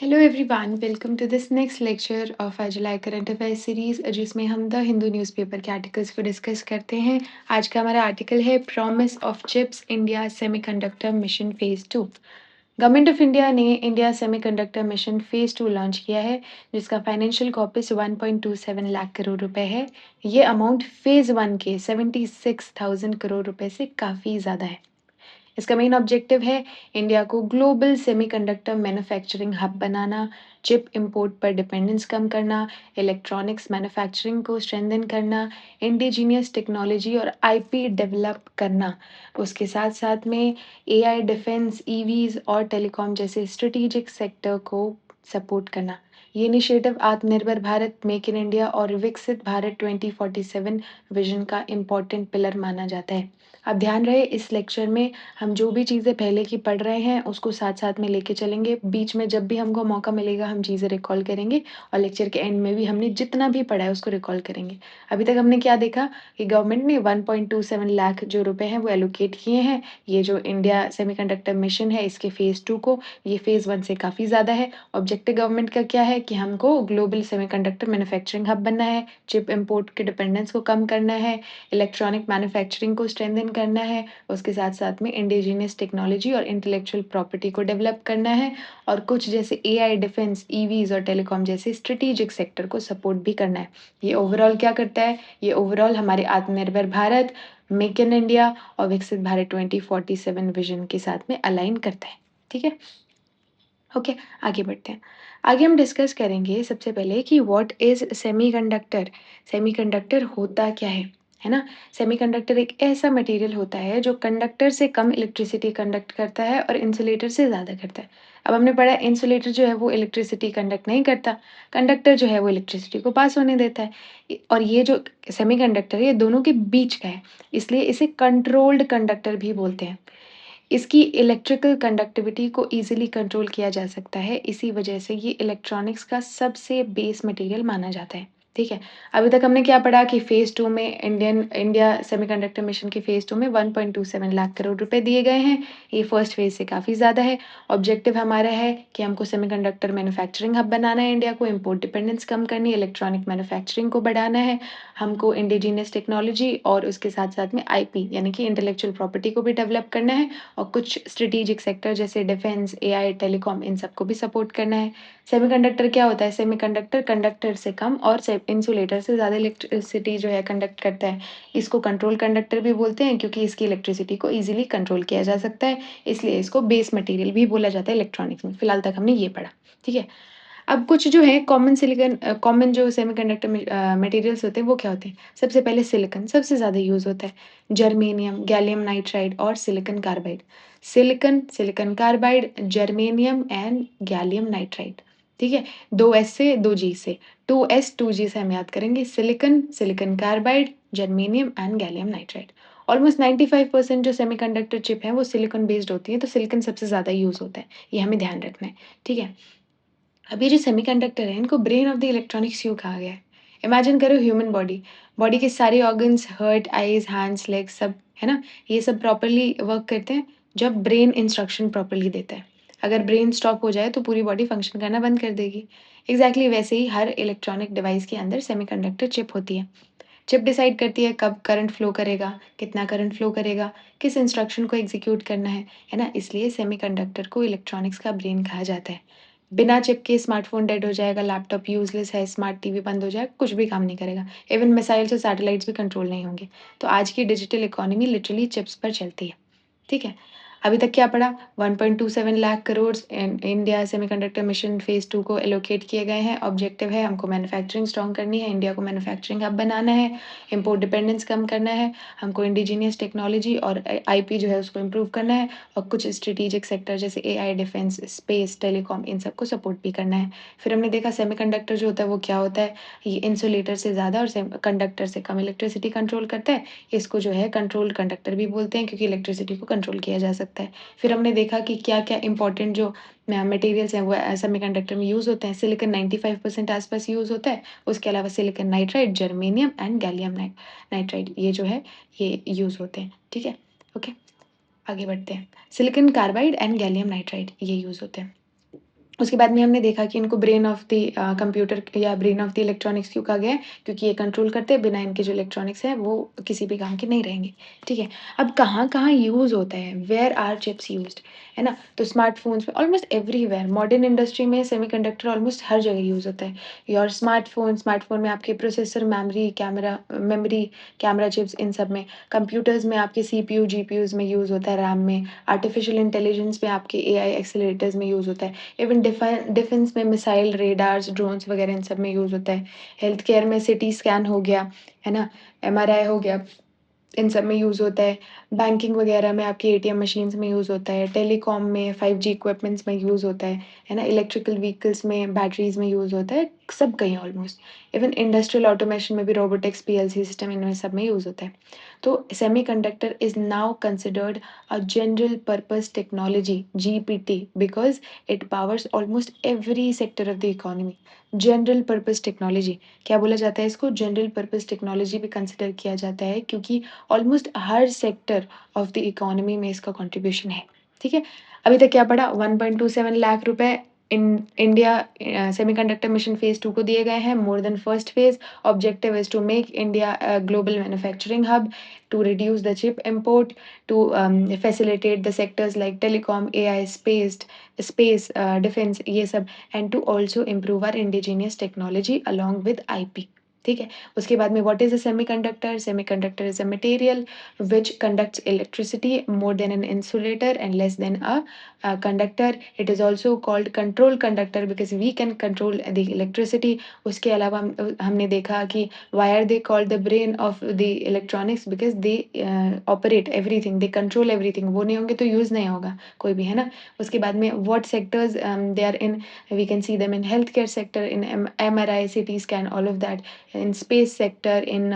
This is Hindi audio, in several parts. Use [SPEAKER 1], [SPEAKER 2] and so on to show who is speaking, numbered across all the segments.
[SPEAKER 1] Hello everyone, welcome to this next lecture of एजुलाई करंट अफेयर्स सीरीज जिसमें हम द हिंदू न्यूज़पेपर के आर्टिकल्स को डिस्कस करते हैं। आज का हमारा आर्टिकल है promise of chips India semiconductor mission phase 2। Government of India ने India semiconductor mission phase 2 launch किया है, जिसका फाइनेंशियल कॉपस 1.27 लाख करोड़ रुपए है। ये अमाउंट फेज 1 के 76,000 करोड़ रुपए से काफ़ी ज़्यादा है। इसका मेन ऑब्जेक्टिव है इंडिया को ग्लोबल सेमीकंडक्टर मैन्युफैक्चरिंग हब बनाना, चिप इंपोर्ट पर डिपेंडेंस कम करना, इलेक्ट्रॉनिक्स मैन्युफैक्चरिंग को स्ट्रेंथन करना, इंडिजीनियस टेक्नोलॉजी और आईपी डेवलप करना। उसके साथ साथ में एआई, डिफेंस, ईवीज और टेलीकॉम जैसे स्ट्रेटेजिक सेक्टर को सपोर्ट करना। ये इनिशिएटिव आत्मनिर्भर भारत, मेक इन इंडिया और विकसित भारत 2047 विजन का इम्पोर्टेंट पिलर माना जाता है। अब ध्यान रहे, इस लेक्चर में हम जो भी चीज़ें पहले की पढ़ रहे हैं उसको साथ-साथ में लेके चलेंगे। बीच में जब भी हमको मौका मिलेगा हम चीज़ें रिकॉल करेंगे और लेक्चर के एंड में भी हमने जितना भी पढ़ा है उसको रिकॉल करेंगे। अभी तक हमने क्या देखा कि गवर्नमेंट ने 1.27 लाख जो रुपए हैं वो एलोकेट किए हैं। ये जो इंडिया सेमीकंडक्टर मिशन है इसके फेज़ 2 को, ये फेज़ 1 से काफ़ी ज़्यादा है। ऑब्जेक्टिव गवर्नमेंट का क्या है कि हमको ग्लोबल सेमीकंडक्टर मैन्युफैक्चरिंग हब बनना है, चिप इंपोर्ट के डिपेंडेंस को कम करना है, इलेक्ट्रॉनिक मैन्युफैक्चरिंग को स्ट्रेंथन करना है, उसके साथ-साथ में इंडिजिनियस टेक्नोलॉजी और इंटेलेक्चुअल प्रॉपर्टी को डेवलप करना है और कुछ जैसे एआई, डिफेंस, ईवीज़ और टेलीकॉम जैसे स्ट्रेटेजिक सेक्टर को सपोर्ट भी करना है। ये ओवरऑल क्या करता है? ये ओवरऑल हमारे आत्मनिर्भर भारत, मेक इन इंडिया और विकसित भारत 2047 विज़न के साथ में अलाइन करता है। ठीक है? ओके, आगे बढ़ते हैं। आगे हम डिस्कस करेंगे सबसे पहले कि व्हाट इज़ सेमीकंडक्टर? सेमीकंडक्टर होता क्या है ना? सेमीकंडक्टर एक ऐसा मटेरियल होता है जो कंडक्टर से कम इलेक्ट्रिसिटी कंडक्ट करता है और इंसुलेटर से ज़्यादा करता है। अब हमने पढ़ा इंसुलेटर जो है वो इलेक्ट्रिसिटी कंडक्ट नहीं करता, कंडक्टर जो है वो इलेक्ट्रिसिटी को पास होने देता है। और ये जो सेमीकंडक्टर है ये दोनों के बीच का है, इसलिए इसे कंट्रोल्ड कंडक्टर भी बोलते हैं। इसकी इलेक्ट्रिकल कंडक्टिविटी को ईज़िली कंट्रोल किया जा सकता है, इसी वजह से ये इलेक्ट्रॉनिक्स का सबसे बेस मटेरियल माना जाता है, ठीक है? अभी तक हमने क्या पढ़ा कि फ़ेज़ 2 में इंडिया सेमीकंडक्टर मिशन के फ़ेज़ 2 में 1.27 लाख करोड़ रुपए दिए गए हैं, ये फर्स्ट फ़ेज़ से काफ़ी ज़्यादा है। ऑब्जेक्टिव हमारा है कि हमको सेमीकंडक्टर मैन्युफैक्चरिंग हब बनाना है इंडिया को, इम्पोर्ट डिपेंडेंस कम करनी है, इलेक्ट्रॉनिक मैन्युफैक्चरिंग को बढ़ाना है, हमको इंडिजिनियस टेक्नोलॉजी और उसके साथ-साथ में आईपी यानी कि इंटेलेक्चुअल प्रॉपर्टी को भी डेवलप करना है और कुछ स्ट्रेटेजिक सेक्टर जैसे डिफेंस, एआई, टेलीकॉम इन सबको भी सपोर्ट करना है। सेमीकंडक्टर क्या होता है? सेमीकंडक्टर कंडक्टर से कम और से इंसुलेटर से ज़्यादा इलेक्ट्रिसिटी जो है कंडक्ट करता है। इसको कंट्रोल कंडक्टर भी बोलते हैं क्योंकि इसकी इलेक्ट्रिसिटी को ईज़िली कंट्रोल किया जा सकता है, इसलिए इसको बेस मटेरियल भी बोला जाता है इलेक्ट्रॉनिक्स में। फिलहाल तक हमने ये पढ़ा, ठीक है? अब कुछ जो है कॉमन जो सेमीकंडक्टर मटेरियल्स होते हैं वो क्या होते हैं? सबसे पहले सिलिकॉन सबसे ज़्यादा यूज़ होता है। जर्मेनियम, गैलियम नाइट्राइड और silicon carbide. Silicon, silicon carbide, germanium and gallium nitride. ठीक है? 2 एस से 2 जी से। 2 एस 2 जी से हम याद करेंगे silicon, silicon carbide, germanium and gallium nitride. Almost 95% जो सेमीकंडक्टर चिप है वो सिलिकॉन बेस्ड होती है, तो सिलिकॉन सबसे ज़्यादा यूज़ होता है। ये हमें ध्यान रखना है। ठीक है? अब ये जो सेमीकंडक्टर है इनको ब्रेन ऑफ द इलेक्ट्रॉनिक्स क्यों कहा गया है? इमेजिन करो ह्यूमन बॉडी, बॉडी के सारे organs heart, eyes, hands, legs सब, है ना? ये सब प्रॉपर्ली वर्क करते हैं जब ब्रेन इंस्ट्रक्शन प्रॉपर्ली देता है। अगर ब्रेन स्टॉप हो जाए तो पूरी बॉडी फंक्शन करना बंद कर देगी। एग्ज़ैक्टली वैसे ही हर इलेक्ट्रॉनिक डिवाइस के अंदर सेमीकंडक्टर चिप होती है। चिप डिसाइड करती है कब करंट फ्लो करेगा, कितना करंट फ्लो करेगा, किस इंस्ट्रक्शन को एग्ज़ीक्यूट करना है ना? इसलिए सेमीकंडक्टर को इलेक्ट्रॉनिक्स का ब्रेन कहा जाता है। बिना चिप के स्मार्टफ़ोन डेड हो जाएगा, लैपटॉप यूज़लेस है, स्मार्ट टीवी बंद हो जाएगा, कुछ भी काम नहीं करेगा। इवन मिसाइल्स और सैटेलाइट्स भी कंट्रोल नहीं होंगे। तो आज की डिजिटल इकोनॉमी लिटरली चिप्स पर चलती है। ठीक है? अभी तक क्या पढ़ा? 1.27 लाख करोड़ इन इंडिया सेमीकंडक्टर मिशन फेज़ 2 को एलोकेट किए गए हैं। ऑब्जेक्टिव है हमको मैन्युफैक्चरिंग स्ट्रॉन्ग करनी है, इंडिया को मैन्युफैक्चरिंग हब बनाना है, इम्पोर्ट डिपेंडेंस कम करना है, हमको इंडिजिनियस टेक्नोलॉजी और आईपी जो है उसको इम्प्रूव करना है और कुछ स्ट्रेटेजिक सेक्टर जैसे एआई, डिफेंस, स्पेस, टेलीकॉम इन सबको सपोर्ट भी करना है। फिर हमने देखा सेमीकंडक्टर जो होता है वो क्या होता है? ये इंसुलेटर से ज़्यादा और कंडक्टर से कम इलेक्ट्रिसिटी कंट्रोल करता है। इसको जो है कंट्रोल्ड कंडक्टर भी बोलते हैं क्योंकि इलेक्ट्रिसिटी को कंट्रोल किया जा सकता है। फिर हमने देखा कि क्या-क्या इम्पोर्टेंट जो मटेरियल्स हैं वो सेमीकंडक्टर में यूज़ होते हैं। सिलिकॉन 95% आस-पास यूज़ होता है। उसके अलावा silicon nitride, germanium and gallium nitride ये जो है ये यूज़ होते हैं। ठीक है? ओके, आगे बढ़ते हैं। Silicon carbide and gallium nitride ये यूज़ होते हैं। उसके बाद में हमने देखा कि इनको ब्रेन ऑफ द कंप्यूटर या ब्रेन ऑफ द इलेक्ट्रॉनिक्स क्यों कहा गया है, क्योंकि ये कंट्रोल करते हैं, बिना इनके जो इलेक्ट्रॉनिक्स हैं वो किसी भी काम के नहीं रहेंगे, ठीक है। अब कहाँ-कहाँ यूज़ होता है, वेयर आर चिप्स यूज़्ड, है ना? तो स्मार्टफ़ोन्स में ऑलमोस्ट एवरीवेयर, मॉडर्न इंडस्ट्री में सेमीकंडक्टर ऑलमोस्ट हर जगह यूज़ होता है। योर स्मार्टफ़ोन में आपके प्रोसेसर, मेमोरी, कैमरा चिप्स इन सब में, कंप्यूटर्स में आपके सीपीयू, जीपीयूज़ में यूज़ होता है, रैम में, आर्टिफ़िशियल इंटेलिजेंस में आपके एआई एक्सेलरेटर्स में यूज़ होता है। इवन डिफेंस में मिसाइल, रेडार्स, ड्रोन्स वगैरह इन सब में यूज़ होता है। हेल्थ केयर में सीटी स्कैन हो गया, है ना? एमआरआई हो गया, इन सब में यूज़ होता है। बैंकिंग वगैरह में आपकी एटीएम मशीन्स में यूज़ होता है। टेलीकॉम में 5G इक्विपमेंट्स में यूज़ होता है ना? इलेक्ट्रिकल व्हीकल्स में, बैटरीज़ में यूज़ होता है, सब कहीं ऑलमोस्ट। इवन इंडस्ट्रियल ऑटोमेशन में भी रोबोटिक्स, पीएलसी सिस्टम इनमें सब में यूज़ होता है। तो semiconductor is now considered a general purpose technology GPT because it powers almost every sector of the economy. General purpose technology क्या बोला जाता है इसको? जनरल पर्पस टेक्नोलॉजी भी कंसिडर किया जाता है क्योंकि almost her sector of the economy में इसका कंट्रीब्यूशन है, ठीक है। अभी तक क्या पढ़ा? 1.27 लाख रुपए in India semiconductor mission phase 2 को दिए गए हैं, more than first phase. Objective is to make India global manufacturing hub, to reduce the chip import, to facilitate the sectors like telecom, AI, defense, ये सब, and to also improve our indigenous technology along with IP. ठीक है। उसके बाद में what is a semiconductor? Semiconductor is a material which conducts electricity more than an insulator and less than a conductor. It is also called control conductor because we can control the electricity. उसके अलावा हमने देखा कि why are they called the brain of the electronics? Because they operate everything, they control everything. वो नहीं होंगे तो यूज़ नहीं होगा कोई भी, है ना? उसके बाद में what sectors they are in, we can see them in healthcare sector, in MRI, CT scan, all of that, in space sector, in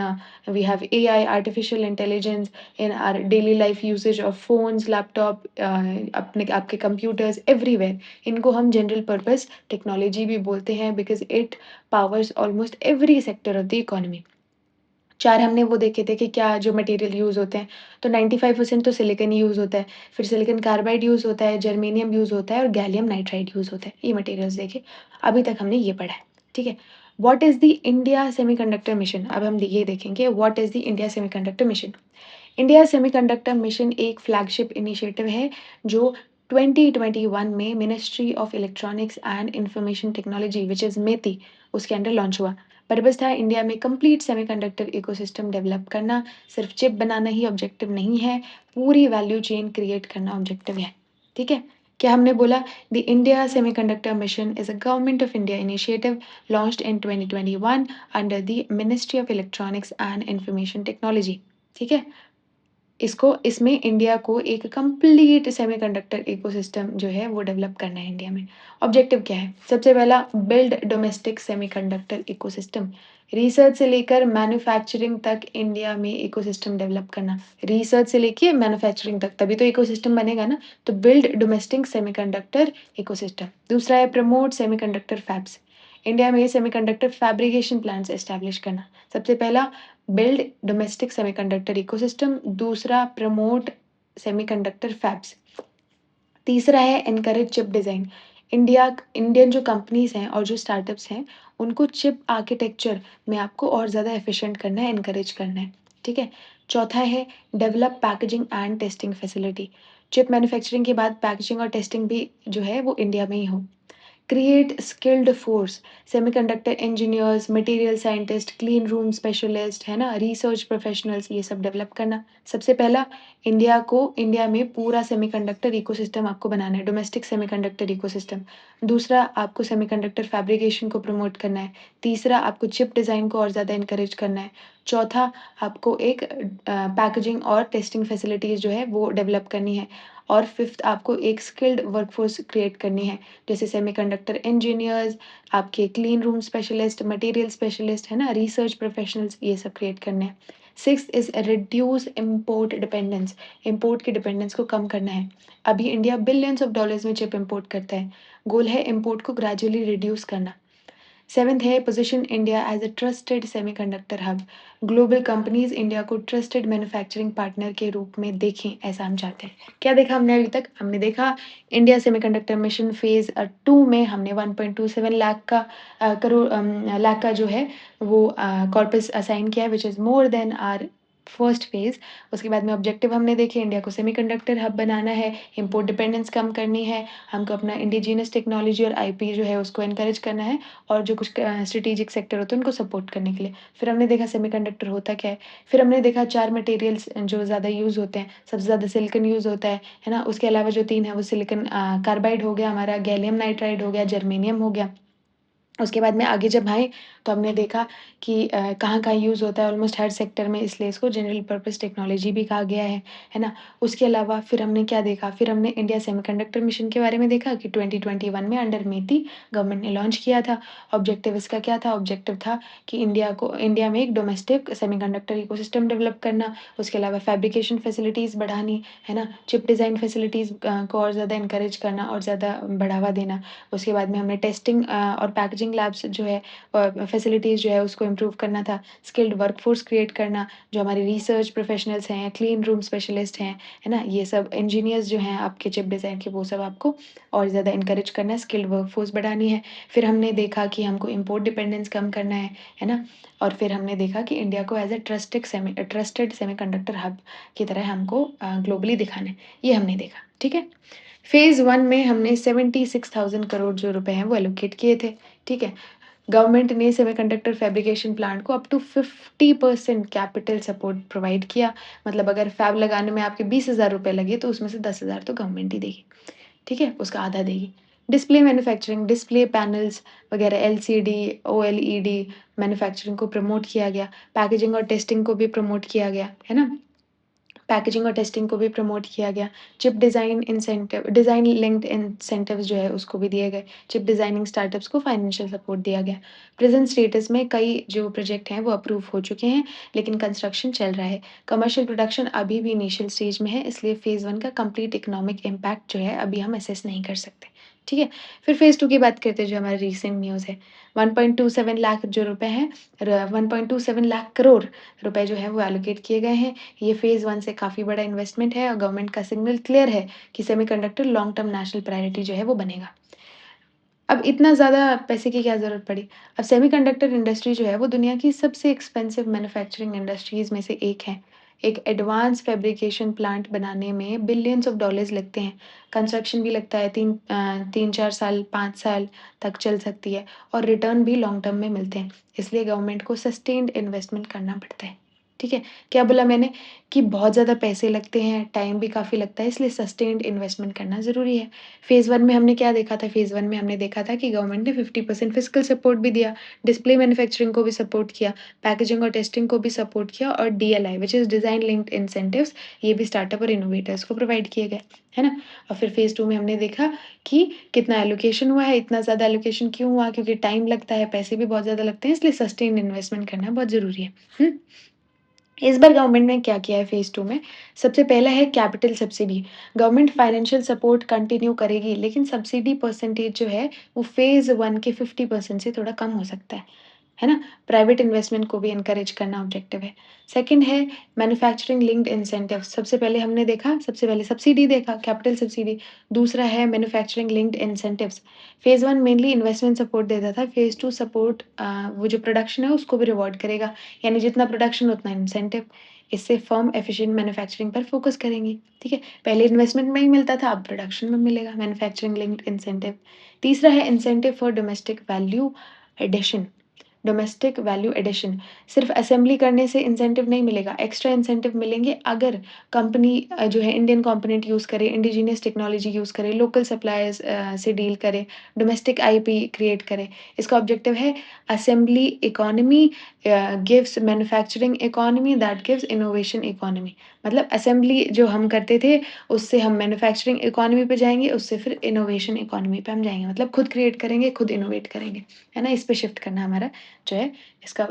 [SPEAKER 1] we have AI, artificial intelligence, in our daily life usage of phones, laptop, अपने आपके computers, everywhere. इनको हम general purpose technology भी बोलते हैं because it powers almost every sector of the economy. 4 हमने वो देखे थे कि क्या जो मटेरियल यूज़ होते हैं, तो 95% तो सिलिकॉन ही यूज़ होता है, फिर सिलिकॉन कार्बाइड यूज़ होता है, जर्मेनियम यूज़ होता है और गैलियम नाइट्राइड यूज़ होता है। ये मटेरियल्स देखे, अभी तक हमने ये पढ़ा है, ठीक है। What is the India semiconductor mission? अब हम ये देखेंगे what is the India semiconductor mission. India semiconductor mission एक फ्लैगशिप इनिशिएटिव है जो 2021 में ministry of electronics and information technology which is MeitY उसके अंडर लॉन्च हुआ। पर्पस था इंडिया में कंप्लीट सेमीकंडक्टर इकोसिस्टम डेवलप करना, सिर्फ चिप बनाना ही ऑब्जेक्टिव नहीं है, पूरी वैल्यू चेन क्रिएट करना ऑब्जेक्टिव है, ठीक है। क्या हमने बोला? The India semiconductor mission is a government of India initiative launched in 2021 under the ministry of electronics and information technology, ठीक है। इसमें इंडिया को एक कंप्लीट सेमीकंडक्टर इकोसिस्टम जो है वो डेवलप करना है इंडिया में। ऑब्जेक्टिव क्या है? सबसे पहला, build domestic semiconductor ecosystem. Research से लेकर मैन्युफैक्चरिंग तक इंडिया में इकोसिस्टम डेवलप करना। रिसर्च से लेके मैन्युफैक्चरिंग तक, तभी तो इकोसिस्टम बनेगा ना। तो बिल्ड डोमेस्टिक सेमीकंडक्टर इकोसिस्टम। दूसरा है प्रमोट सेमीकंडक्टर फैब्स। इंडिया में सेमीकंडक्टर फैब्रिकेशन प्लांट्स एस्टैब्लिश करना। सबसे पहला बिल्ड डोमेस्टिक सेमीकंडक्टर इकोसिस्टम, दूसरा प्रमोट सेमीकंडक्टर फैब्स, तीसरा है एनकरेज चिप डिज़ाइन। इंडियन जो कंपनीज़ हैं और जो स्टार्टअप्स हैं, उनको चिप आर्किटेक्चर में आपको और ज़्यादा एफिशिएंट करना है, एनकरेज करना है, ठीक है? चौथा है develop packaging and testing facility. Chip manufacturing के बाद पैकेजिंग और टेस्टिंग भी जो है वो इंडिया में ही हो। Create skilled force, semiconductor engineers, material scientist, clean room specialist, है ना, रिसर्च प्रोफेशनल्स, ये सब डेवलप करना। सबसे पहला इंडिया में पूरा सेमीकंडक्टर इकोसिस्टम आपको बनाना है, डोमेस्टिक सेमीकंडक्टर इकोसिस्टम। दूसरा, आपको सेमीकंडक्टर फैब्रिकेशन को प्रमोट करना है। तीसरा, आपको चिप डिज़ाइन को और ज़्यादा एनकरेज करना है। चौथा, आपको एक पैकेजिंग और टेस्टिंग फैसिलिटीज़ जो है वो डेवलप करनी है। और फिफ्थ, आपको एक स्किल्ड वर्कफोर्स क्रिएट करनी है, जैसे सेमीकंडक्टर इंजीनियर्स, आपके clean room specialist, material specialist, है ना, रिसर्च प्रोफेशनल्स, ये सब क्रिएट करने हैं। Sixth is reduce import dependence. Import की डिपेंडेंस को कम करना है। अभी इंडिया बिलियंस ऑफ डॉलर्स में चिप इम्पोर्ट करता है। गोल है इम्पोर्ट को ग्रेजुअली रिड्यूस करना। 7th है position India as a trusted semiconductor hub. Global companies India को ट्रस्टेड मैन्युफैक्चरिंग पार्टनर के रूप में देखें, ऐसा हम चाहते हैं। क्या देखा हमने अभी तक? हमने देखा इंडिया सेमीकंडक्टर मिशन फेज़ 2 में हमने 1.27 लाख का लाख का जो है वो कॉर्पस असाइन किया है, which is more than our first phase. उसके बाद में ऑब्जेक्टिव हमने देखे, इंडिया को सेमीकंडक्टर हब बनाना है, इम्पोर्ट डिपेंडेंस कम करनी है, हमको अपना इंडिजिनस टेक्नोलॉजी और आईपी जो है उसको एनकरेज करना है, और जो कुछ स्ट्रेटेजिक सेक्टर होते हैं उनको सपोर्ट करने के लिए। फिर हमने देखा सेमीकंडक्टर होता क्या है? फिर हमने देखा 4 मटेरियल्स जो ज़्यादा यूज़ होते हैं, सबसे ज़्यादा सिलिकॉन यूज़ होता है ना? उसके अलावा जो 3 है वो सिलिकॉन कार्बाइड हो गया हमारा, गैलियम नाइट्राइड हो गया, जर्मेनियम हो गया। उसके बाद में आगे जब आए तो हमने देखा कि कहाँ-कहाँ यूज़ होता है, ऑलमोस्ट हर सेक्टर में, इसलिए इसको जनरल पर्पस टेक्नोलॉजी भी कहा गया है ना? उसके अलावा फिर हमने क्या देखा, फिर हमने इंडिया सेमीकंडक्टर मिशन के बारे में देखा कि 2021 में अंडर मेती गवर्नमेंट ने लॉन्च किया था। ऑब्जेक्टिव इसका क्या था? ऑब्जेक्टिव था कि इंडिया में एक डोमेस्टिक सेमीकंडक्टर इकोसिस्टम डेवलप करना, उसके अलावा फैब्रिकेशन फैसिलिटीज़ बढ़ानी, है ना? चिप डिज़ाइन फैसिलिटीज़ को और ज़्यादा एनकरेज करना और ज़्यादा बढ़ावा देना। उसके बाद में हमने टेस्टिंग और पैकेजिंग लैब्स जो है फैसिलिटीज़ जो है उसको इम्प्रूव करना था, स्किल्ड वर्कफ़ोर्स क्रिएट करना, जो हमारे रिसर्च प्रोफ़ेशनल्स हैं, क्लीन रूम स्पेशलिस्ट हैं, है ना? ये सब इंजीनियर्स जो हैं आपके चिप डिज़ाइन के, वो सब आपको और ज़्यादा एनकरेज करना है, स्किल्ड वर्कफ़ोर्स बढ़ानी है। फिर हमने देखा कि हमको इम्पोर्ट डिपेंडेंस कम करना है ना? और फिर हमने देखा कि इंडिया को as a trusted semiconductor hub की तरह हमको ग्लोबली दिखाना है, ये हमने देखा, ठीक है? फ़ेज़ 1 में हमने 76,000 करोड़ जो रुपए हैं वो एलोकेट किए थे, ठीक है? गवर्नमेंट ने सेमीकंडक्टर फैब्रिकेशन प्लांट को up to 50% capital support provide किया। मतलब अगर फैब लगाने में आपके 20,000 रुपए लगे तो उसमें से 10,000 तो गवर्नमेंट ही देगी, ठीक है? उसका आधा देगी। डिस्प्ले मैन्युफैक्चरिंग, डिस्प्ले पैनल्स वगैरह, एलसीडी, ओएलईडी मैन्युफैक्चरिंग को प्रमोट किया गया। पैकेजिंग और टेस्टिंग को भी प्रमोट किया गया, है ना? पैकेजिंग और टेस्टिंग को भी प्रमोट किया गया। चिप डिज़ाइन लिंक्ड इंसेंटिव्स जो है उसको भी दिए गए। चिप डिज़ाइनिंग स्टार्टअप्स को फाइनेंशियल सपोर्ट दिया गया। प्रेज़ेंट स्टेटस में कई जो प्रोजेक्ट हैं वो अप्रूव हो चुके हैं, लेकिन कंस्ट्रक्शन चल रहा है। कमर्शियल प्रोडक्शन अभी भी इनिशियल स्टेज में है, इसलिए फ़ेज़ 1 का कंप्लीट इकोनॉमिक इम्पैक्ट जो है अभी हम असेस नहीं कर सकते, ठीक है? फिर फ़ेज़ 2 की बात करते हैं, जो हमारा रीसेंट न्यूज़ है। 1.27 लाख जो रुपए हैं, र 1.27 लाख करोड़ रुपए जो है वो एलोकेट किए गए हैं। ये फ़ेज़ 1 से काफ़ी बड़ा इन्वेस्टमेंट है और गवर्नमेंट का सिग्नल क्लियर है कि semiconductor long term national priority जो है वो बनेगा। अब इतना ज़्यादा पैसे की क्या ज़रूरत पड़ी? अब सेमीकंडक्टर इंडस्ट्री जो है वो दुनिया की सबसे एक्सपेंसिव मैन्युफैक्चरिंग इंडस्ट्रीज़ में से एक है। एक एडवांस फैब्रिकेशन प्लांट बनाने में बिलियंस ऑफ डॉलर्स लगते हैं। कंस्ट्रक्शन भी लगता है, 3-4 साल, 5 साल तक चल सकती है, और रिटर्न भी लॉन्ग टर्म में मिलते हैं। इसलिए गवर्नमेंट को सस्टेन्ड इन्वेस्टमेंट करना पड़ता है। ठीक है? क्या बोला मैंने? कि बहुत ज़्यादा पैसे लगते हैं, टाइम भी काफ़ी लगता है, इसलिए सस्टेन्ड इन्वेस्टमेंट करना ज़रूरी है। फ़ेज़ 1 में हमने क्या देखा था? फ़ेज़ 1 में हमने देखा था कि गवर्नमेंट ने 50% फिस्कल सपोर्ट भी दिया, डिस्प्ले मैन्युफैक्चरिंग को भी सपोर्ट किया, पैकेजिंग और टेस्टिंग को भी सपोर्ट किया, और DLI which is design linked incentives, ये भी स्टार्टअप और इनोवेटर्स को प्रोवाइड किए गए, है ना? और फिर फ़ेज़ 2 में हमने देखा कि कितना एलोकेशन हुआ है, इतना ज़्यादा एलोकेशन क्यों हुआ? क्योंकि टाइम लगता है, पैसे भी बहुत ज़्यादा लगते हैं, इसलिए सस्टेन्ड इन्वेस्टमेंट करना बहुत ज़रूरी है। हुँ? इस बार गवर्नमेंट ने क्या किया है फ़ेज़ 2 में? सबसे पहला है capital subsidy. Government financial support continue करेगी, लेकिन सब्सिडी परसेंटेज जो है वो फ़ेज़ 1 के 50% से थोड़ा कम हो सकता है ना? प्राइवेट इन्वेस्टमेंट को भी एनकरेज करना ऑब्जेक्टिव है। सेकंड है मैन्युफैक्चरिंग लिंक्ड इंसेंटिव्स। सबसे पहले सब्सिडी देखा, कैपिटल सब्सिडी। दूसरा है manufacturing linked incentives. Phase 1 mainly investment support देता था, फ़ेज़ 2 सपोर्ट वो जो प्रोडक्शन है उसको भी रिवॉर्ड करेगा, यानी जितना प्रोडक्शन उतना इंसेंटिव। इससे फर्म एफिशिएंट मैन्युफैक्चरिंग पर फोकस करेंगी, ठीक है? पहले इन्वेस्टमेंट में ही मिलता था, अब प्रोडक्शन में मिलेगा, मैन्युफैक्चरिंग लिंक्ड इंसेंटिव। तीसरा है incentive for addition domestic value addition. सिर्फ असेंबली करने से इंसेंटिव नहीं मिलेगा, एक्स्ट्रा इंसेंटिव मिलेंगे अगर कंपनी जो है इंडियन कंपोनेंट यूज़ करे, इंडिजिनियस टेक्नोलॉजी यूज़ करे, लोकल सप्लायर्स से डील करे, डोमेस्टिक आईपी क्रिएट करे। इसका ऑब्जेक्टिव है assembly economy gives manufacturing economy that gives innovation economy. मतलब असेंबली जो हम करते थे, उससे हम मैन्युफैक्चरिंग इकोनॉमी पे जाएँगे, उससे फिर इनोवेशन इकोनॉमी पे हम जाएँगे। मतलब खुद क्रिएट करेंगे, खुद इनोवेट करेंगे, है ना? इस पे शिफ्ट करना हमारा जो है इसका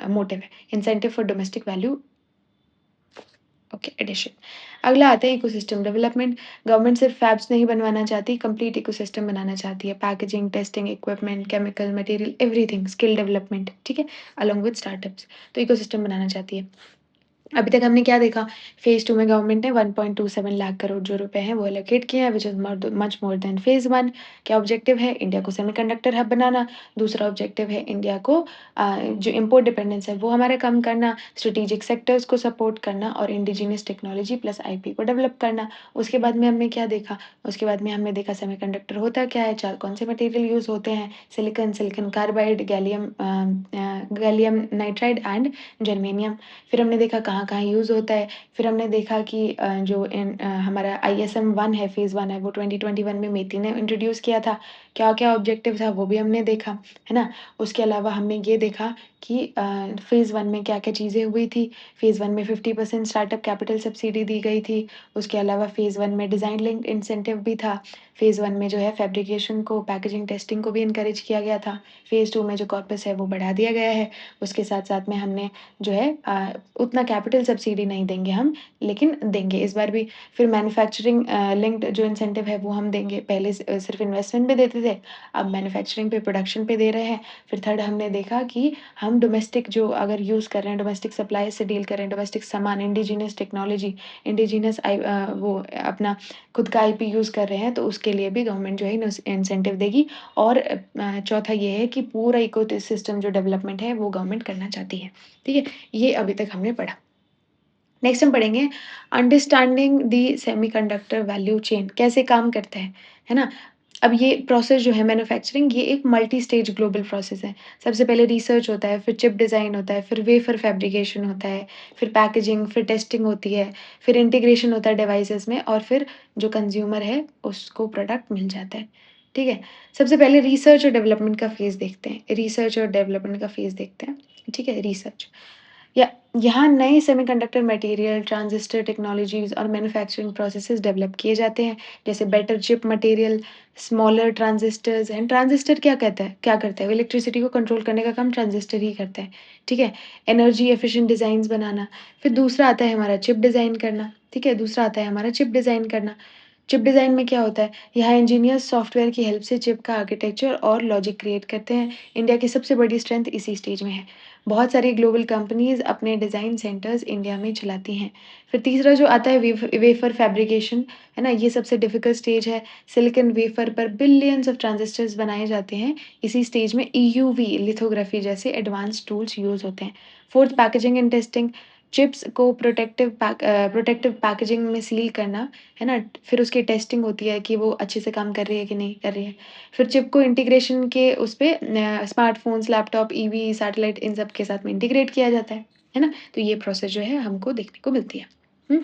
[SPEAKER 1] मोटिव है। Incentive for domestic value okay, addition. अगला आता है इकोसिस्टम डेवलपमेंट। गवर्नमेंट सिर्फ फैब्स नहीं बनवाना चाहती, कंप्लीट इकोसिस्टम बनाना चाहती है। Packaging, testing, equipment, chemical, material, everything, skill development, ठीक है? Along with startups. तो इकोसिस्टम बनाना चाहती है। अभी तक हमने क्या देखा? फ़ेज़ 2 में गवर्नमेंट ने 1.27 लाख करोड़ जो रुपए हैं वो एलोकेट किए हैं, which is much more than phase 1। क्या ऑब्जेक्टिव है? इंडिया को सेमीकंडक्टर हब बनाना। दूसरा ऑब्जेक्टिव है इंडिया को जो इम्पोर्ट डिपेंडेंस है वो हमारा कम करना, स्ट्रेटेजिक सेक्टर्स को सपोर्ट करना और इंडिजिनियस टेक्नोलॉजी प्लस आईपी को डेवलप करना। उसके बाद में हमने क्या देखा? उसके बाद में हमने देखा सेमीकंडक्टर होता क्या है? 4 कौन से मटेरियल यूज़ होते हैं? Silicon, silicon carbide, gallium nitride and germanium. फिर हमने देखा कहाँ-कहाँ यूज़ होता है। फिर हमने देखा कि हमारा आईएसएम 1 है, फ़ेज़ 1 है, वो 2021 में मेती ने इंट्रोड्यूस किया था। क्या-क्या ऑब्जेक्टिव था वो भी हमने देखा, है ना? उसके अलावा हमने ये देखा कि फ़ेज़ 1 में क्या-क्या चीज़ें हुई थी। फ़ेज़ 1 में 50% स्टार्टअप कैपिटल सब्सिडी दी गई थी। उसके अलावा फ़ेज़ 1 में डिज़ाइन लिंक्ड इंसेंटिव भी था। फ़ेज़ 1 में जो है फैब्रिकेशन को, पैकेजिंग, टेस्टिंग को भी एनकरेज किया गया था। फ़ेज़ 2 में जो कॉर्पस है वो बढ़ा दिया गया है। उसके साथ-साथ में हमने जो है उतना कैपिटल सब्सिडी नहीं देंगे हम, लेकिन देंगे इस बार भी। फिर मैन्युफैक्चरिंग लिंक्ड जो इंसेंटिव है वो हम देंगे। पहले सिर्फ़ इन्वेस्टमेंट पे देते थे, अब मैन्युफैक्चरिंग पे, प्रोडक्शन पे दे रहे हैं। फिर थर्ड हमने देखा कि हम डोमेस्टिक जो अगर यूज़ कर रहे हैं, डोमेस्टिक सप्लाई से डील कर रहे हैं, डोमेस्टिक सामान, इंडिजिनियस टेक्नोलॉजी, वो अपना खुद का आईपी यूज़ कर रहे हैं, तो उसके लिए भी गवर्नमेंट जो है इंसेंटिव देगी। और चौथा ये है कि पूरा इकोसिस्टम जो डेवलपमेंट है, वो गवर्नमेंट करना चाहती है। ठीक है? ये अभी तक हमने पढ़ा। नेक्स्ट हम पढ़ेंगे understanding the semiconductor value chain कैसे काम करता है ना? अब ये प्रोसेस जो है मैन्युफैक्चरिंग ये एक मल्टी स्टेज ग्लोबल प्रोसेस है। सबसे पहले रिसर्च होता है, फिर चिप डिज़ाइन होता है, फिर वेफर फैब्रिकेशन होता है, फिर पैकेजिंग, फिर टेस्टिंग होती है, फिर इंटीग्रेशन होता है डिवाइसेज़ में और फिर जो कंज़्यूमर है उसको प्रोडक्ट मिल जाता है। ठीक है? सबसे पहले रिसर्च और डेवलपमेंट का फ़ेज़ देखते हैं। रिसर्च और डेवलपमेंट का फ़ेज़ देखते हैं। ठीक है? रिसर्च। या यहाँ नए सेमीकंडक्टर मटेरियल, ट्रांजिस्टर टेक्नोलॉजीज़ और मैन्युफैक्चरिंग प्रोसेसेस डेवलप किए जाते हैं, जैसे better chip material, smaller transistors and transistor क्या करता है? वो इलेक्ट्रिसिटी को कंट्रोल करने का काम ट्रांजिस्टर ही करता है, ठीक है? एनर्जी एफिशिएंट डिज़ाइन्स बनाना, फिर दूसरा आता है हमारा चिप डिज़ाइन करना, ठीक है? दूसरा आता है हमारा चिप डिज़ाइन करना। चिप डिज़ाइन में क्या होता है? यहाँ इंजीनियर्स सॉफ्टवेयर की हेल्प से चिप का आर्किटेक्चर और लॉजिक क्रिएट करते हैं। इंडिया की सबसे बड़ी स्ट्रेंथ इसी स्टेज में है। बहुत सारी ग्लोबल कंपनीज़ अपने डिज़ाइन सेंटर्स इंडिया में चलाती हैं। फिर तीसरा जो आता है वेफर फैब्रिकेशन, है ना? ये सबसे डिफ़िकल्ट स्टेज है। सिलिकॉन वेफर पर बिलियंस ऑफ ट्रांजिस्टर्स बनाए जाते हैं। इसी स्टेज में ईयूवी लिथोग्राफी जैसे एडवांस्ड टूल्स यूज़ होते हैं। Fourth packaging and testing, chips को प्रोटेक्टिव पैकेजिंग में सील करना, है ना? फिर उसकी टेस्टिंग होती है कि वो अच्छे से काम कर रही है कि नहीं कर रही है। फिर चिप को इंटीग्रेशन के उस पे स्मार्टफ़ोन्स, लैपटॉप, ईवी, सैटेलाइट इन सब के साथ में इंटीग्रेट किया जाता है ना? तो ये प्रोसेस जो है हमको देखने को मिलती है। हुँ?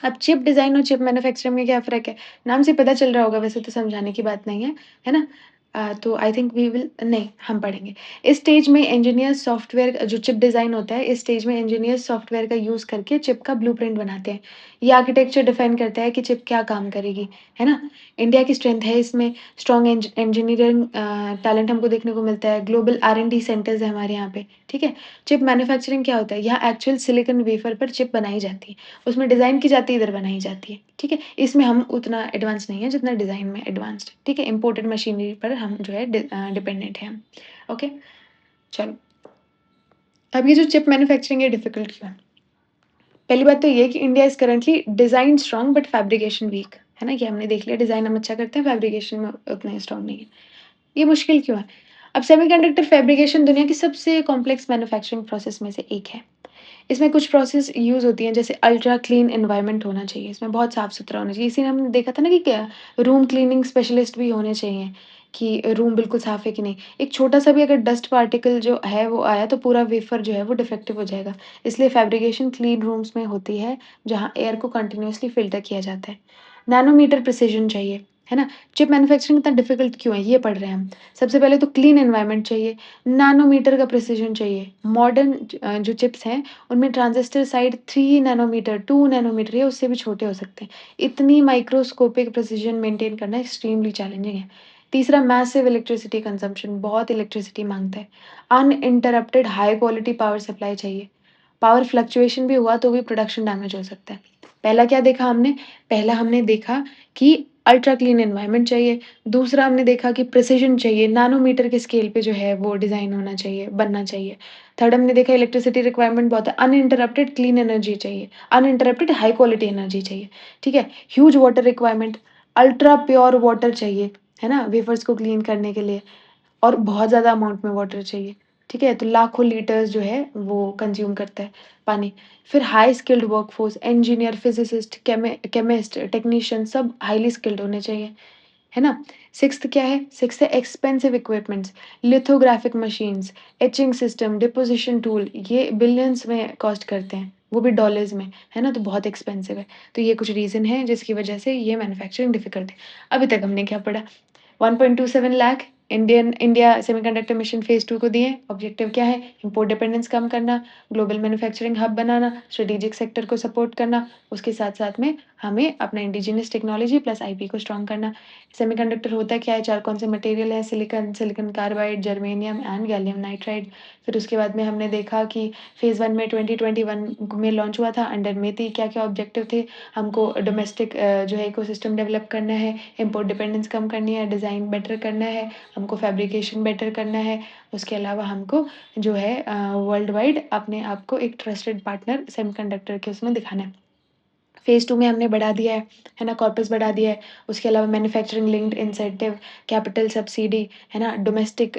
[SPEAKER 1] अब चिप डिज़ाइन और चिप मैन्युफैक्चरिंग में क्या फ़र्क है? नाम से पता चल रहा होगा वैसे तो समझाने की बात नहीं है ना? तो आई थिंक वी विल नहीं, हम पढ़ेंगे। इस स्टेज में इंजीनियर्स सॉफ्टवेयर जो चिप डिज़ाइन होता है, इस स्टेज में इंजीनियर्स सॉफ्टवेयर का यूज़ करके चिप का ब्लूप्रिंट बनाते हैं। ये आर्किटेक्चर डिफाइन करता है कि चिप क्या काम करेगी, है ना? इंडिया की स्ट्रेंथ है इसमें, स्ट्रॉन्ग इंजीनियरिंग टैलेंट हमको देखने को मिलता है, ग्लोबल R&D सेंटर्स हैं हमारे यहाँ पे, ठीक है? चिप मैन्युफैक्चरिंग क्या होता है? यहाँ एक्चुअल सिलिकॉन वेफर पर चिप बनाई जाती है। उसमें डिज़ाइन की जाती है, इधर बनाई जाती है, ठीक है? इसमें हम उतना एडवांस नहीं है जितना डिज़ाइन में एडवांस्ड है, ठीक है? इम्पोर्टेड मशीनरी पर हम जो है डिपेंडेंट हैं हम, ओके? चलो, अब ये जो चिप मैन्युफैक्चरिंग है डिफ़िकल्ट क्यों है? पहली बात तो ये है कि India is currently design strong but fabrication weak, है ना? ये हमने देख लिया डिज़ाइन हम अच्छा करते हैं, फैब्रिकेशन में उतने स्ट्रॉन्ग नहीं है। ये मुश्किल क्यों है? अब सेमीकंडक्टर फैब्रिकेशन दुनिया की सबसे कॉम्प्लेक्स मैन्युफैक्चरिंग प्रोसेस में से एक है। इसमें कुछ प्रोसेस यूज़ होती हैं जैसे अल्ट्रा क्लीन एनवायरनमेंट होना चाहिए, इसमें बहुत साफ-सुथरा होना चाहिए। इसीलिए हमने देखा था ना कि क्या रूम क्लीनिंग स्पेशलिस्ट भी होने चाहिए, कि रूम बिल्कुल साफ है कि नहीं। एक छोटा-सा भी अगर डस्ट पार्टिकल जो है वो आया तो पूरा वेफर जो है वो डिफेक्टिव हो जाएगा। इसलिए फैब्रिकेशन क्लीन रूम्स में होती है, जहाँ एयर को कंटीन्यूअसली फ़िल्टर किया जाता है। नैनोमीटर प्रिसिशन चाहिए, है ना? चिप मैन्युफैक्चरिंग इतना डिफिकल्ट क्यों है, ये पढ़ रहे हैं हम। सबसे पहले तो क्लीन एनवायरनमेंट चाहिए, नैनोमीटर का प्रिसिशन चाहिए। मॉडर्न जो चिप्स हैं उनमें ट्रांजिस्टर साइज़ 3 नैनोमीटर, 2 नैनोमीटर या उससे भी छोटे हो सकते हैं। इतनी माइक्रोस्कोपिक प्रिसिशन मेंटेन करना एक्सट्रीमली चैलेंजिंग है। तीसरा मैसिव इलेक्ट्रिसिटी कंज़म्पशन बहुत इलेक्ट्रिसिटी माँगता है। Uninterrupted high quality power supply चाहिए। पावर फ्लक्चुएशन भी हुआ तो भी प्रोडक्शन डैमेज हो सकता है। पहला क्या देखा हमने? पहला हमने देखा कि अल्ट्रा क्लीन एनवायरनमेंट चाहिए, दूसरा हमने देखा कि प्रिसिशन चाहिए, नैनोमीटर के स्केल पे जो है वो डिज़ाइन होना चाहिए, बनना चाहिए। थर्ड हमने देखा इलेक्ट्रिसिटी रिक्वायरमेंट बहुत है, अनइंटरप्टेड क्लीन एनर्जी चाहिए, अनइंटरप्टेड हाई क्वालिटी एनर्जी चाहिए, ठीक है? Huge water requirement, ultra pure water चाहिए, है ना? वेफर्स को क्लीन करने के लिए और बहुत ज़्यादा अमाउंट में वाटर चाहिए, ठीक है? तो लाखों लीटर्स जो है वो कंज़्यूम करता है पानी। फिर high skilled workforce, engineer, physicist, chemist, technician सब हाइली स्किल्ड होने चाहिए, है ना? सिक्स्थ क्या है? सिक्स्थ है expensive equipments, lithographic machines, etching system, deposition tool ये बिलियंस में कॉस्ट करते हैं, वो भी डॉलर्स में, है ना? तो बहुत एक्सपेंसिव है। तो ये कुछ रीज़न है जिसकी वजह से ये मैन्युफैक्चरिंग डिफ़िकल्ट है। अभी तक हमने क्या पढ़ा? 1.27 lakh India semiconductor mission phase 2 को दिए। ऑब्जेक्टिव क्या है? इम्पोर्ट डिपेंडेंस कम करना, ग्लोबल मैन्युफैक्चरिंग हब बनाना, स्ट्रेटेजिक सेक्टर को सपोर्ट करना, उसके साथ-साथ में हमें अपना इंडिजिनस टेक्नोलॉजी प्लस आईपी को स्ट्रॉन्ग करना। सेमीकंडक्टर होता क्या है? 4 कौन से मटेरियल है? Silicon, silicon carbide, germanium and gallium nitride. फिर उसके बाद में हमने देखा कि फेज़ 1 में 2021 में लॉन्च हुआ था अंडर मेती क्या-क्या ऑब्जेक्टिव थे? हमको डोमेस्टिक जो है इकोसिस्टम डेवलप करना है, इम्पोर्ट डिपेंडेंस कम करनी है, डिज़ाइन बेटर करना है, हमको फैब्रिकेशन बेटर करना है। उसके अलावा हमको जो है वर्ल्ड वाइड अपने आप को एक ट्रस्टेड पार्टनर सेमीकंडक्टर के उसमें दिखाना है। फेज़ 2 में हमने बढ़ा दिया है ना? कॉर्पस बढ़ा दिया है। उसके अलावा manufacturing linked incentive, capital subsidy, है ना? डोमेस्टिक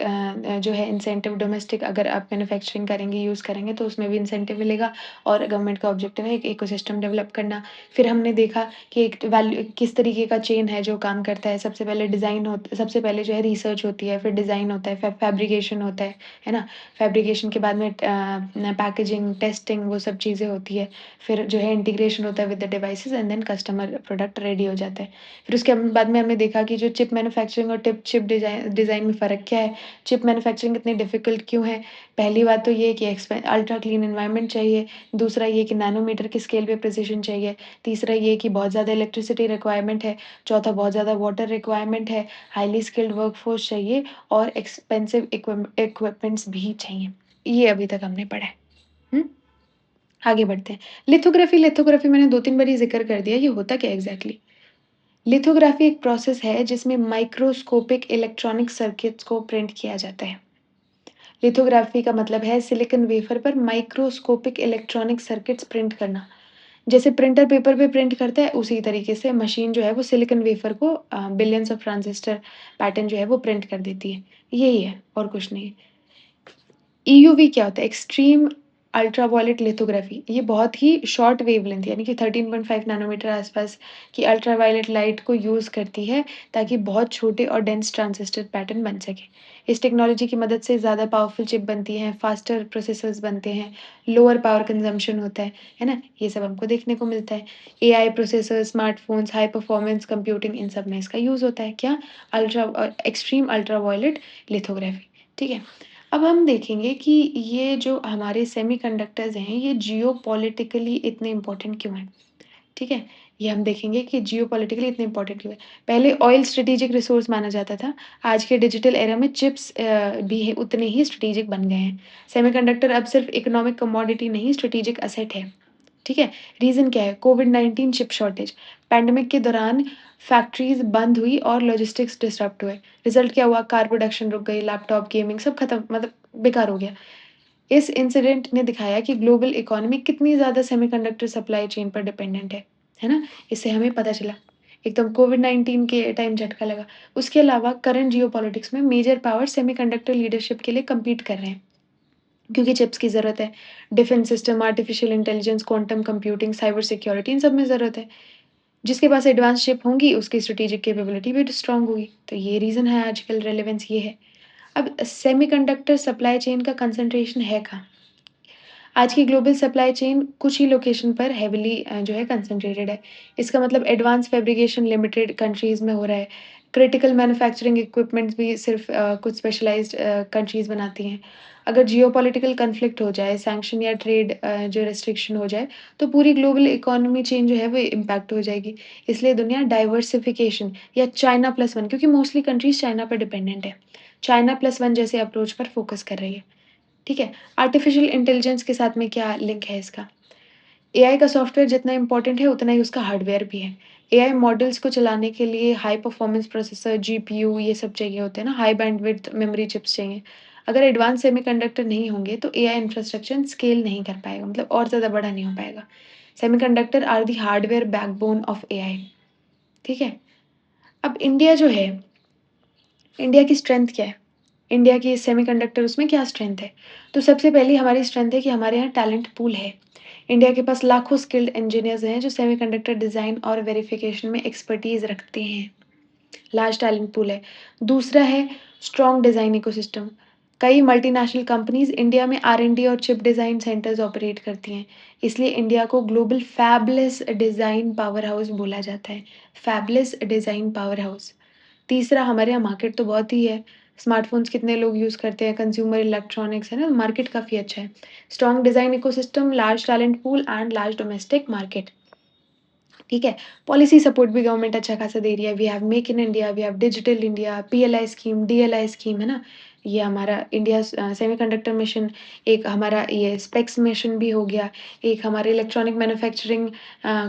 [SPEAKER 1] जो है इंसेंटिव डोमेस्टिक अगर आप मैन्युफैक्चरिंग करेंगे, यूज़ करेंगे तो उसमें भी इंसेंटिव मिलेगा और गवर्नमेंट का ऑब्जेक्टिव है एक इकोसिस्टम डेवलप करना। फिर हमने देखा कि एक वैल्यू किस तरीके का चेन है जो काम करता है। सबसे पहले जो है रिसर्च होती है, फिर डिज़ाइन होता है, फैब्रिकेशन होता है ना? फैब्रिकेशन के बाद में पैकेजिंग, टेस्टिंग वो सब चीज़ें होती है। फिर जो है इंटीग्रेशन होता है with the devices and then customer product ready हो जाता है। फिर उसके बाद में हमने देखा कि जो चिप मैन्युफैक्चरिंग और चिप डिज़ाइन में फ़र्क क्या है? चिप मैन्युफैक्चरिंग इतनी डिफ़िकल्ट क्यों है? पहली बात तो ये है कि अल्ट्रा क्लीन एनवायरनमेंट चाहिए, दूसरा ये कि नैनोमीटर के स्केल पे प्रिसिशन चाहिए, तीसरा ये कि बहुत ज़्यादा इलेक्ट्रिसिटी रिक्वायरमेंट है, चौथा बहुत ज़्यादा वाटर रिक्वायरमेंट है, हाइली स्किल्ड वर्कफ़ोर्स चाहिए और एक्सपेंसिव इक्विपमेंट्स भी चाहिए। ये अभी तक हमने पढ़ा है। हुँ? आगे बढ़ते हैं। लिथोग्राफ़ी मैंने 2-3 बार ही ज़िक्र कर दिया, ये होता क्या है एग्ज़ैक्टली? लिथोग्राफ़ी एक प्रोसेस है जिसमें माइक्रोस्कोपिक इलेक्ट्रॉनिक सर्किट्स को प्रिंट किया जाता है। लिथोग्राफ़ी का मतलब है सिलिकॉन वेफ़र पर माइक्रोस्कोपिक इलेक्ट्रॉनिक सर्किट्स प्रिंट करना। जैसे प्रिंटर पेपर पे प्रिंट करता है, उसी तरीके से मशीन जो है वो सिलिकॉन वेफ़र को बिलियंस ऑफ ट्रांजिस्टर पैटर्न जो है वो प्रिंट कर देती है। यही है और कुछ नहीं। ईयूवी क्या होता है? Extreme ultraviolet lithography. ये बहुत ही शॉर्ट वेवलेंथ यानी कि 13.5 नैनोमीटर आसपास की अल्ट्रावायलेट लाइट को यूज़ करती है ताकि बहुत छोटे और डेंस ट्रांजिस्टर पैटर्न बन सकें। इस टेक्नोलॉजी की मदद से ज़्यादा पावरफुल चिप बनती हैं, फास्टर प्रोसेसर्स बनते हैं, लोअर पावर कंज़म्पशन होता है ना? ये सब हमको देखने को मिलता है। AI processor, smartphones, high performance computing in सब में इसका यूज़ होता है। क्या? एक्सट्रीम अल्ट्रावायलेट लिथोग्राफी, ठीक है? अब हम देखेंगे कि ये जो हमारे सेमीकंडक्टर्स हैं, ये जियोपॉलिटिकली इतने इम्पोर्टेंट क्यों हैं, ठीक है? ये हम देखेंगे कि जियोपॉलिटिकली इतने इम्पोर्टेंट क्यों हैं। पहले ऑयल स्ट्रेटेजिक रिसोर्स माना जाता था, आज के डिजिटल एरा में चिप्स भी है उतने ही स्ट्रेटेजिक बन गए हैं। सेमीकंडक्टर अब सिर्फ इकोनॉमिक कमोडिटी नहीं, स्ट्रेटेजिक एसेट है। ठीक है? रीज़न क्या है? कोविड-19 चिप शॉर्टेज। पैंडेमिक के दौरान फैक्ट्रीज़ बंद हुई और लॉजिस्टिक्स डिसरप्ट हुए। रिज़ल्ट क्या हुआ? कार प्रोडक्शन रुक गई, लैपटॉप, गेमिंग सब खत्म मतलब बेकार हो गया। इस इंसिडेंट ने दिखाया कि ग्लोबल इकोनॉमी कितनी ज़्यादा सेमीकंडक्टर सप्लाई चेन पर डिपेंडेंट है ना? इससे हमें पता चला। एकदम कोविड-19 के टाइम झटका लगा। उसके अलावा करंट जियोपॉलिटिक्स में मेजर पावर सेमीकंडक्टर लीडरशिप के लिए कम्पीट कर रहे हैं। क्योंकि चिप्स की ज़रूरत है। Defence system, artificial intelligence, quantum computing, cyber security in सब में ज़रूरत है। जिसके पास एडवांस चिप होंगी, उसकी स्ट्रैटेजिक कैपेबिलिटी भी स्ट्रॉन्ग होगी। तो ये रीज़न है आजकल रेलेवेंस ये है। अब सेमीकंडक्टर सप्लाई चेन का कंसंट्रेशन है कहाँ? आज की ग्लोबल सप्लाई चेन कुछ ही लोकेशन पर हेविली जो है कंसंट्रेटेड है। इसका मतलब एडवांस फैब्रिकेशन लिमिटेड कंट्रीज़ में हो रहा है। क्रिटिकल मैन्युफैक्चरिंग इक्विपमेंट्स भी सिर्फ़ कुछ स्पेशलाइज़्ड कंट्रीज़ बनाती हैं। अगर जियोपॉलिटिकल कॉन्फ्लिक्ट हो जाए, सैंक्शन या ट्रेड जो रिस्ट्रिक्शन हो जाए, तो पूरी ग्लोबल इकोनॉमी चेन जो है वो इम्पैक्ट हो जाएगी। इसलिए दुनिया डाइवर्सिफ़िकेशन या चाइना प्लस वन क्योंकि मोस्टली कंट्रीज़ चाइना पर डिपेंडेंट है। चाइना प्लस वन जैसे अप्रोच पर फ़ोकस कर रही है। ठीक है? आर्टिफ़िशियल इंटेलिजेंस के साथ में क्या लिंक है इसका? एआई का सॉफ्टवेयर जितना इम्पोर्टेंट है, उतना ही उसका हार्डवेयर भी है। एआई मॉडल्स को चलाने के लिए हाई परफॉर्मेंस प्रोसेसर, जीपीयू ये सब चाहिए होते हैं ना, हाई बैंडविड्थ मेमोरी चिप्स चाहिए। अगर एडवांस सेमीकंडक्टर नहीं होंगे, तो एआई इंफ्रास्ट्रक्चर स्केल नहीं कर पाएगा, मतलब और ज़्यादा बड़ा नहीं हो पाएगा। Semiconductor are the hardware backbone of AI, ठीक है? अब इंडिया जो है, इंडिया की स्ट्रेंथ क्या है? इंडिया की सेमीकंडक्टर उसमें क्या स्ट्रेंथ है? तो सबसे पहली हमारी स्ट्रेंथ है कि हमारे यहाँ टैलेंट पूल है। इंडिया के पास लाखों स्किल्ड इंजीनियर्स हैं जो सेमीकंडक्टर डिज़ाइन और वेरिफिकेशन में एक्सपर्टीज़ रखते हैं। लार्ज टैलेंट पूल है। दूसरा है स्ट्रॉन्ग डिज़ाइन इकोसिस्टम। कई मल्टीनेशनल कंपनीज़ इंडिया में आर&डी और चिप डिज़ाइन सेंटर्स ऑपरेट करती हैं। इसलिए इंडिया को global fabulous design power house बोला जाता है। Fabulous design power house. तीसरा हमारे यहाँ मार्केट तो बहुत ही है। स्मार्टफ़ोन्स कितने लोग यूज़ करते हैं, कंज़्यूमर इलेक्ट्रॉनिक्स है ना, मार्केट काफ़ी अच्छा है। Strong design ecosystem, large talent pool and large domestic market. ठीक है? पॉलिसी सपोर्ट भी गवर्नमेंट अच्छा खासा दे रही है। We have make in India, we have digital India, PLI scheme, DLI scheme, है ना? ये हमारा सेमीकंडक्टर मिशन, एक हमारा ये स्पेक्स मिशन भी हो गया, एक हमारे इलेक्ट्रॉनिक मैन्युफैक्चरिंग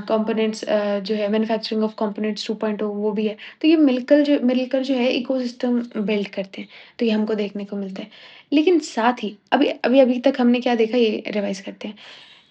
[SPEAKER 1] कंपोनेंट्स जो है मैन्युफैक्चरिंग ऑफ कंपोनेंट्स 2.0 वो भी है। तो ये मिलकर जो है इकोसिस्टम बिल्ड करते हैं, तो ये हमको देखने को मिलता है। लेकिन साथ ही अभी तक हमने क्या देखा ये रिवाइज़ करते हैं।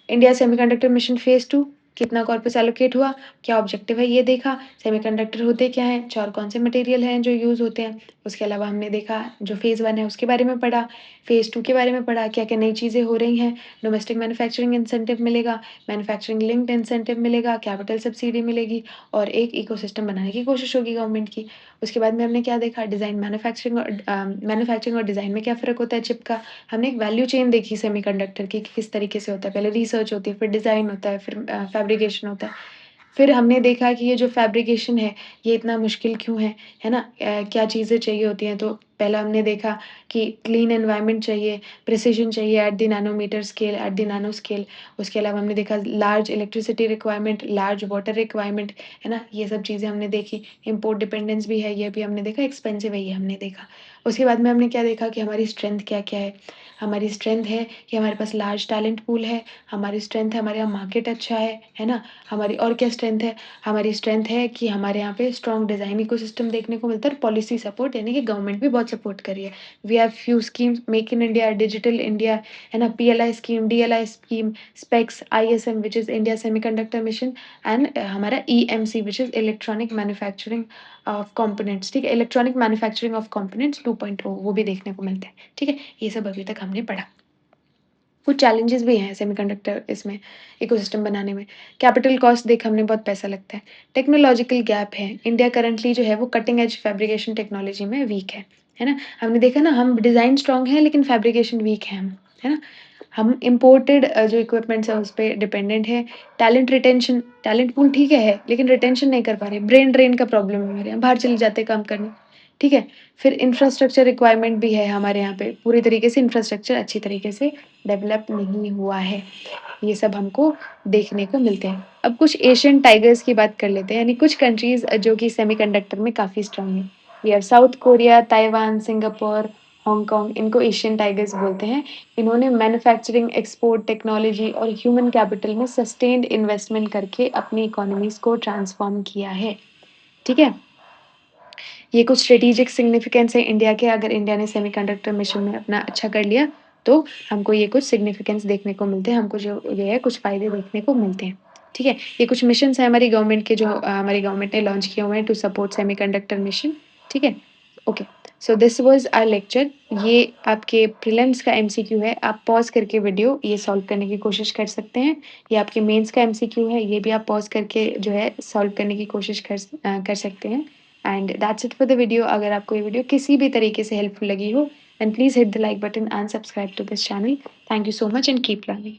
[SPEAKER 1] इंडिया सेमीकंडक्टर मिशन फेज़ 2 कितना कॉर्पस एलोकेट हुआ, क्या ऑब्जेक्टिव है ये देखा, सेमीकंडक्टर होते क्या हैं, और कौन से मटेरियल हैं जो यूज़ होते हैं। उसके अलावा हमने देखा जो फेज़ 1 है उसके बारे में पढ़ा, फेज़ 2 के बारे में पढ़ा, क्या-क्या नई चीज़ें हो रही हैं, डोमेस्टिक मैन्युफैक्चरिंग इंसेंटिव मिलेगा, मैन्युफैक्चरिंग लिंक्ड इंसेंटिव मिलेगा, कैपिटल सब्सिडी मिलेगी और एक इकोसिस्टम बनाने की कोशिश होगी गवर्नमेंट की। उसके बाद में हमने क्या देखा डिज़ाइन मैन्युफैक्चरिंग और डिज़ाइन में क्या फ़र्क होता है चिप का। हमने एक वैल्यू चेन देखी सेमीकंडक्टर की कि किस तरीके से होता है। पहले रिसर्च होती है, फिर डिज़ाइन होता है, फिर फैब्रिकेशन होता है। फिर हमने देखा कि ये जो फैब्रिकेशन है, ये इतना मुश्किल क्यों है ना? क्या चीज़ें चाहिए होती हैं, तो पहला हमने देखा कि क्लीन एनवायरनमेंट चाहिए, प्रिसिशन चाहिए at the nanometre scale, at the nano scale. उसके अलावा हमने देखा large electricity requirement, large water requirement, है ना? ये सब चीज़ें हमने देखी। इम्पोर्ट डिपेंडेंस भी है, ये भी हमने देखा, एक्सपेंसिव है, ये हमने देखा। उसके बाद में हमने क्या देखा कि हमारी स्ट्रेंथ क्या-क्या है। हमारी स्ट्रेंथ है कि हमारे पास लार्ज टैलेंट पूल है, हमारी स्ट्रेंथ है हमारे यहाँ मार्केट अच्छा है ना? हमारी और क्या स्ट्रेंथ है? हमारी स्ट्रेंथ है कि हमारे यहाँ पे स्ट्रॉन्ग डिज़ाइन इकोसिस्टम देखने को मिलता है और पॉलिसी सपोर्ट यानी कि गवर्नमेंट भी बहुत सपोर्ट कर रही है। We have few schemes make in India, digital India, है ना? PLI scheme, DLI scheme, SPECS, ISM which is India semiconductor mission and हमारा EMC which is electronic manufacturing of components, ठीक है? इलेक्ट्रॉनिक मैन्युफैक्चरिंग ऑफ कंपोनेंट्स 2.0 वो भी देखने को मिलता है, ठीक है? ये सब अभी तक हमने पढ़ा। कुछ चैलेंजेस भी हैं सेमीकंडक्टर इसमें इकोसिस्टम बनाने में। कैपिटल कॉस्ट देख हमने बहुत पैसा लगता है। टेक्नोलॉजिकल गैप है। इंडिया करंटली जो है वो कटिंग एज फैब्रिकेशन टेक्नोलॉजी में वीक है ना? हमने देखा ना हम डिज़ाइन स्ट्रॉन्ग हैं लेकिन फैब्रिकेशन वीक है हम, है ना? हम इम्पोर्टेड जो इक्विपमेंट्स हैं उस पे डिपेंडेंट हैं। टैलेंट पूल ठीक है लेकिन रिटेंशन नहीं कर पा रहे। ब्रेन ड्रेन का प्रॉब्लम है मेरे यहाँ, बाहर चले जाते हैं काम करने, ठीक है? फिर इंफ्रास्ट्रक्चर रिक्वायरमेंट भी है हमारे यहाँ पे, पूरी तरीके से इंफ्रास्ट्रक्चर अच्छी तरीके से डेवलप नहीं हुआ है। ये सब हमको देखने को मिलते हैं। अब कुछ एशियन टाइगर्स की बात कर लेते हैं, यानी कुछ कंट्रीज़ जो कि सेमीकंडक्टर में काफ़ी स्ट्रॉन्ग हैं। We have South Korea, Taiwan, Singapore, Hong Kong, इनको एशियन टाइगर्स बोलते हैं। इन्होंने मैन्युफैक्चरिंग, एक्सपोर्ट, टेक्नोलॉजी और ह्यूमन कैपिटल में सस्टेन्ड इन्वेस्टमेंट करके अपनी इकोनॉमीज़ को ट्रांसफ़ॉर्म किया है। ठीक है? ये कुछ स्ट्रेटेजिक सिग्निफिकेंस है इंडिया के, अगर इंडिया ने सेमीकंडक्टर मिशन में अपना अच्छा कर लिया, तो हमको ये कुछ सिग्निफिकेंस देखने को मिलते हैं, हमको जो ये है कुछ फ़ायदे देखने को मिलते हैं, ठीक है? ये कुछ मिशंस हैं हमारी गवर्नमेंट के जो हमारी गवर्नमेंट ने लॉन्च किए हुए हैं टू सपोर्ट सेमीकंडक्टर मिशन, ठीक है? Okay, so this was our lecture. ये आपके प्रीलिम्स का एमसीक्यू है, आप पॉज़ करके वीडियो ये सॉल्व करने की कोशिश कर सकते हैं। ये आपके मेंस का एमसीक्यू है, ये भी आप पॉज़ करके जो है सॉल्व करने की कोशिश कर सकते हैं। And that's it for the video. अगर आपको ये वीडियो किसी भी तरीके से हेल्पफुल लगी हो, then please hit the like button and subscribe to this channel. Thank you so much and keep learning.